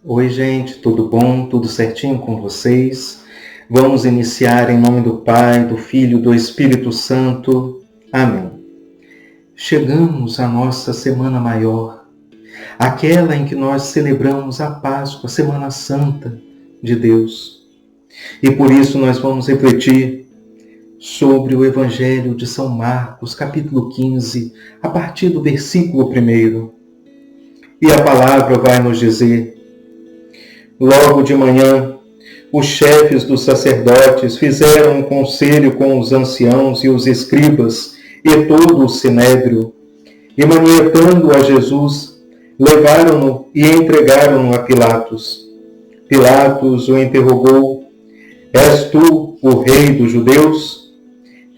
Oi, gente, tudo bom? Tudo certinho com vocês? Vamos iniciar em nome do Pai, do Filho e do Espírito Santo. Amém. Chegamos à nossa Semana Maior, aquela em que nós celebramos a Páscoa, a Semana Santa de Deus. E por isso nós vamos refletir sobre o Evangelho de São Marcos, capítulo 15, a partir do versículo 1. E a palavra vai nos dizer: logo de manhã, os chefes dos sacerdotes fizeram um conselho com os anciãos e os escribas e todo o sinédrio, e manietando a Jesus, levaram-no e entregaram-no a Pilatos. Pilatos o interrogou: És tu o rei dos judeus?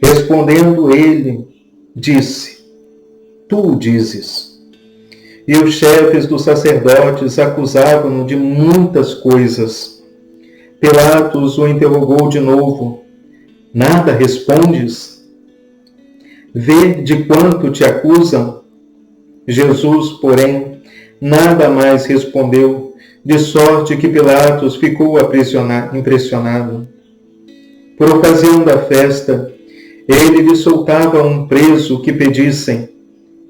Respondendo ele, disse: Tu o dizes. E os chefes dos sacerdotes acusavam-no de muitas coisas. Pilatos o interrogou de novo: Nada respondes? Vê de quanto te acusam? Jesus, porém, nada mais respondeu, de sorte que Pilatos ficou impressionado. Por ocasião da festa, ele lhe soltava um preso que pedissem.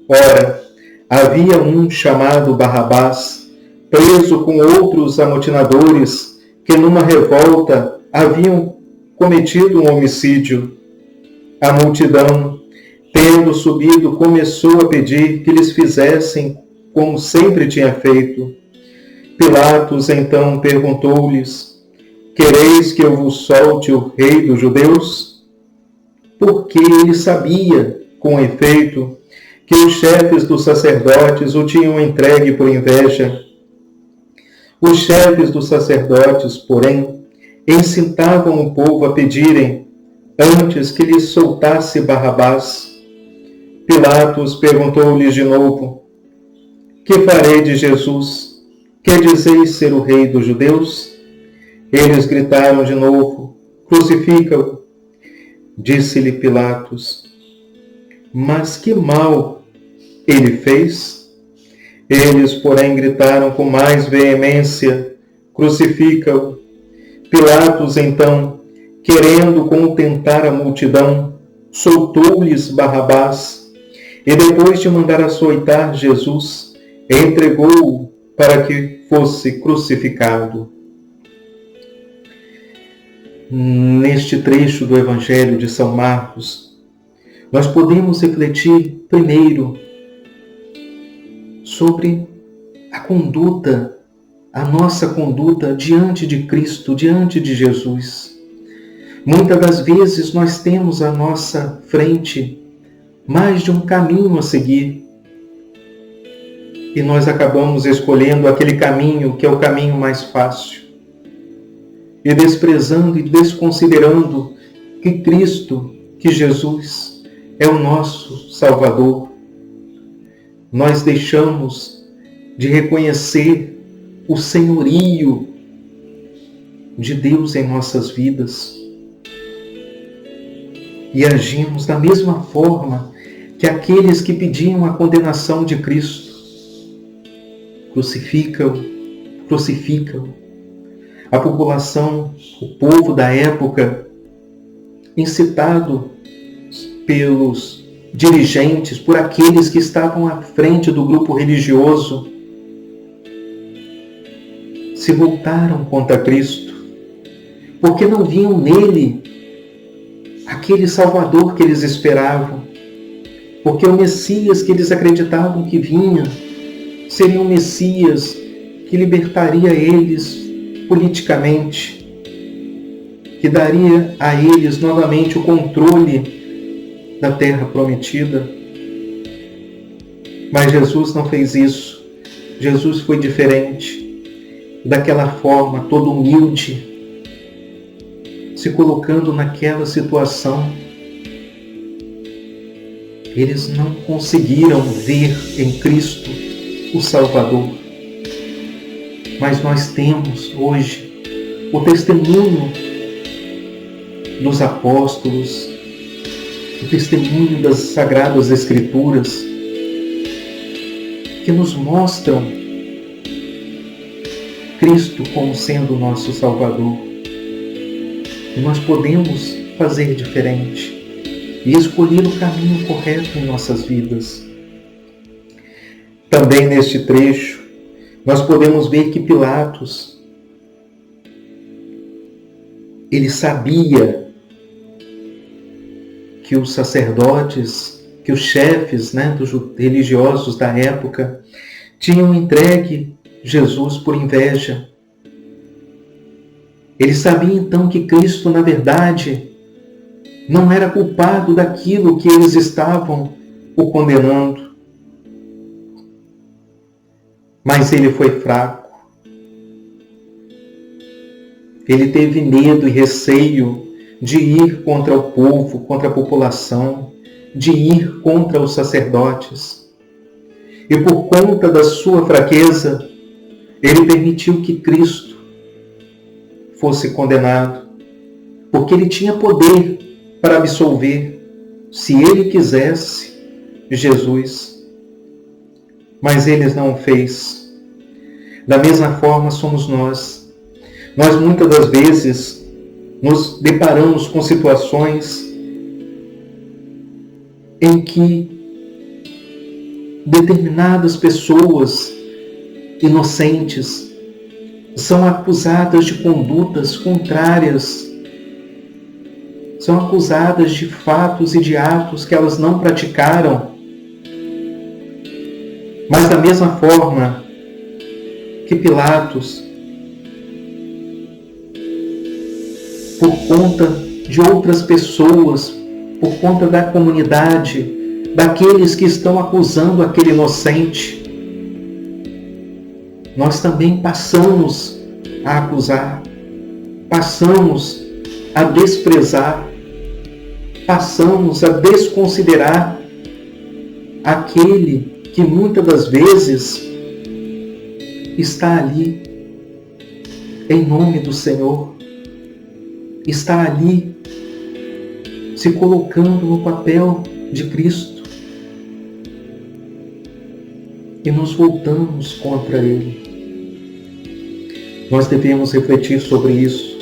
Ora, havia um chamado Barrabás, preso com outros amotinadores que numa revolta haviam cometido um homicídio. A multidão, tendo subido, começou a pedir que lhes fizessem como sempre tinha feito. Pilatos então perguntou-lhes: Quereis que eu vos solte o rei dos judeus? Porque ele sabia, com efeito, que os chefes dos sacerdotes o tinham entregue por inveja. Os chefes dos sacerdotes, porém, incitavam o povo a pedirem, antes que lhes soltasse Barrabás. Pilatos perguntou-lhes de novo: Que farei de Jesus? Que dizeis ser o rei dos judeus? Eles gritaram de novo: Crucifica-o. Disse-lhe Pilatos: Mas que mal ele fez? Eles, porém, gritaram com mais veemência: Crucifica-o. Pilatos, então, querendo contentar a multidão, soltou-lhes Barrabás e, depois de mandar açoitar Jesus, entregou-o para que fosse crucificado. Neste trecho do Evangelho de São Marcos, nós podemos refletir primeiro sobre a conduta, a nossa conduta diante de Cristo, diante de Jesus. Muitas das vezes nós temos à nossa frente mais de um caminho a seguir e nós acabamos escolhendo aquele caminho que é o caminho mais fácil e desprezando e desconsiderando que Cristo, que Jesus é o nosso Salvador. Nós deixamos de reconhecer o senhorio de Deus em nossas vidas e agimos da mesma forma que aqueles que pediam a condenação de Cristo. Crucifica-o, crucifica-o. A população, o povo da época, incitado pelos dirigentes, por aqueles que estavam à frente do grupo religioso, se voltaram contra Cristo, porque não viam nele aquele Salvador que eles esperavam, porque o Messias que eles acreditavam que vinha seria um Messias que libertaria eles politicamente, que daria a eles novamente o controle da terra prometida. Mas Jesus não fez isso. Jesus foi diferente. Daquela forma, todo humilde, se colocando naquela situação, eles não conseguiram ver em Cristo o Salvador. Mas nós temos hoje o testemunho dos apóstolos, o testemunho das Sagradas Escrituras, que nos mostram Cristo como sendo o nosso Salvador. E nós podemos fazer diferente e escolher o caminho correto em nossas vidas. Também neste trecho, nós podemos ver que Pilatos, ele sabia que os sacerdotes, que os chefes, dos religiosos da época, tinham entregue Jesus por inveja. Ele sabia então que Cristo, na verdade, não era culpado daquilo que eles estavam o condenando. Mas ele foi fraco. Ele teve medo e receio de ir contra o povo, contra a população, de ir contra os sacerdotes. E por conta da sua fraqueza, ele permitiu que Cristo fosse condenado, porque ele tinha poder para absolver, se ele quisesse, Jesus. Mas ele não o fez. Da mesma forma somos nós. Nós muitas das vezes nos deparamos com situações em que determinadas pessoas inocentes são acusadas de condutas contrárias, são acusadas de fatos e de atos que elas não praticaram. Mas da mesma forma que Pilatos, por conta de outras pessoas, por conta da comunidade, daqueles que estão acusando aquele inocente, nós também passamos a acusar, passamos a desprezar, passamos a desconsiderar aquele que muitas das vezes está ali em nome do Senhor, está ali se colocando no papel de Cristo, e nos voltamos contra Ele. Nós devemos refletir sobre isso,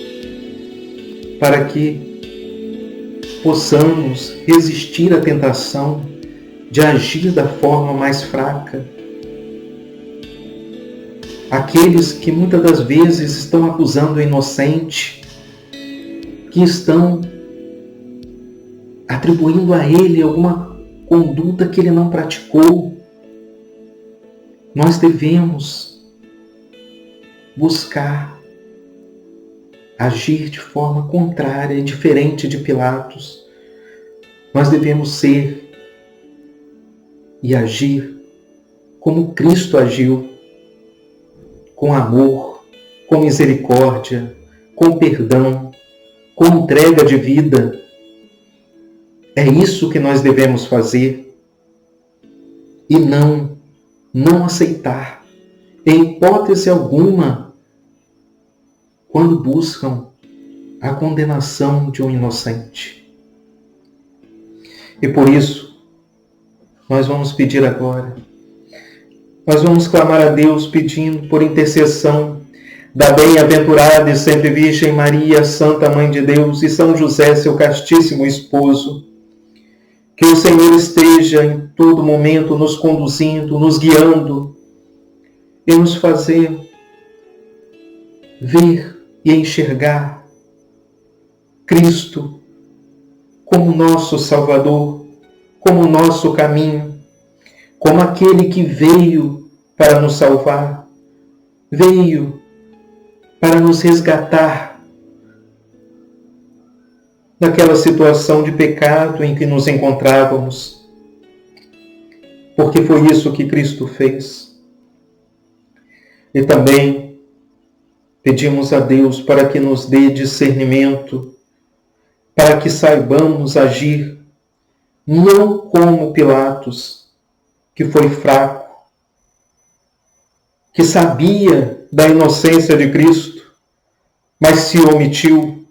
para que possamos resistir à tentação de agir da forma mais fraca. Aqueles que muitas das vezes estão acusando o inocente, que estão atribuindo a ele alguma conduta que ele não praticou, nós devemos buscar agir de forma contrária e diferente de Pilatos. Nós devemos ser e agir como Cristo agiu, com amor, com misericórdia, com perdão, com entrega de vida. É isso que nós devemos fazer e não aceitar, em hipótese alguma, quando buscam a condenação de um inocente. E por isso, nós vamos pedir agora, nós vamos clamar a Deus pedindo por intercessão da bem-aventurada e sempre Virgem Maria, Santa Mãe de Deus, e São José, seu castíssimo esposo, que o Senhor esteja em todo momento nos conduzindo, nos guiando e nos fazer ver e enxergar Cristo como nosso Salvador, como nosso caminho, como aquele que veio para nos salvar, veio para nos resgatar daquela situação de pecado em que nos encontrávamos, porque foi isso que Cristo fez. E também pedimos a Deus para que nos dê discernimento, para que saibamos agir não como Pilatos, que foi fraco, que sabia da inocência de Cristo, mas se omitiu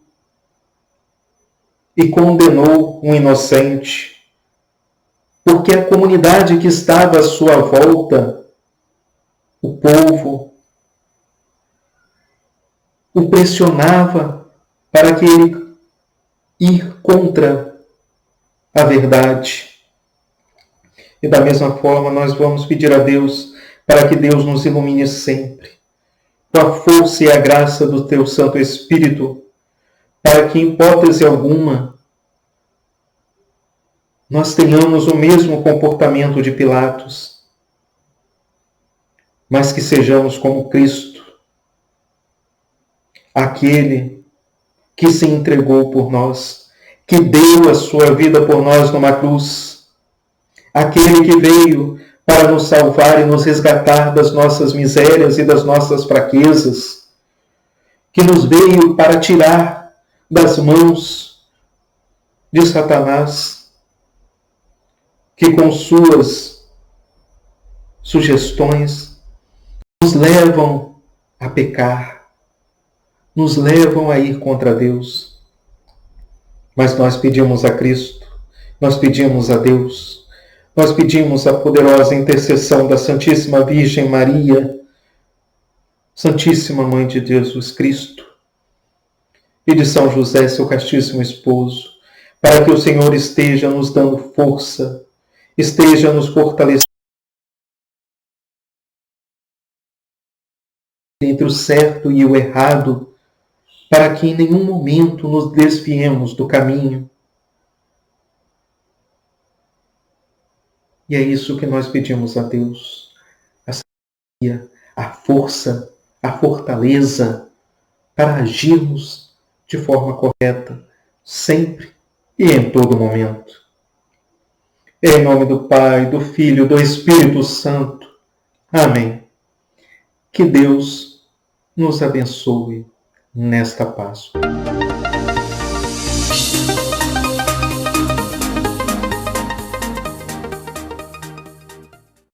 e condenou um inocente, porque a comunidade que estava à sua volta, o povo, o pressionava para que ele ir contra a verdade. E da mesma forma, nós vamos pedir a Deus para que Deus nos ilumine sempre, com a força e a graça do Teu Santo Espírito, para que, em hipótese alguma, nós tenhamos o mesmo comportamento de Pilatos, mas que sejamos como Cristo, aquele que se entregou por nós, que deu a sua vida por nós numa cruz, aquele que veio para nos salvar e nos resgatar das nossas misérias e das nossas fraquezas, que nos veio para tirar das mãos de Satanás, que com suas sugestões nos levam a pecar, nos levam a ir contra Deus. Mas nós pedimos a Cristo, nós pedimos a Deus, nós pedimos a poderosa intercessão da Santíssima Virgem Maria, Santíssima Mãe de Jesus Cristo, e de São José, seu castíssimo esposo, para que o Senhor esteja nos dando força, esteja nos fortalecendo entre o certo e o errado, para que em nenhum momento nos desviemos do caminho. E é isso que nós pedimos a Deus, a sabedoria, a força, a fortaleza, para agirmos de forma correta, sempre e em todo momento. Em nome do Pai, do Filho e do Espírito Santo. Amém. Que Deus nos abençoe nesta Páscoa.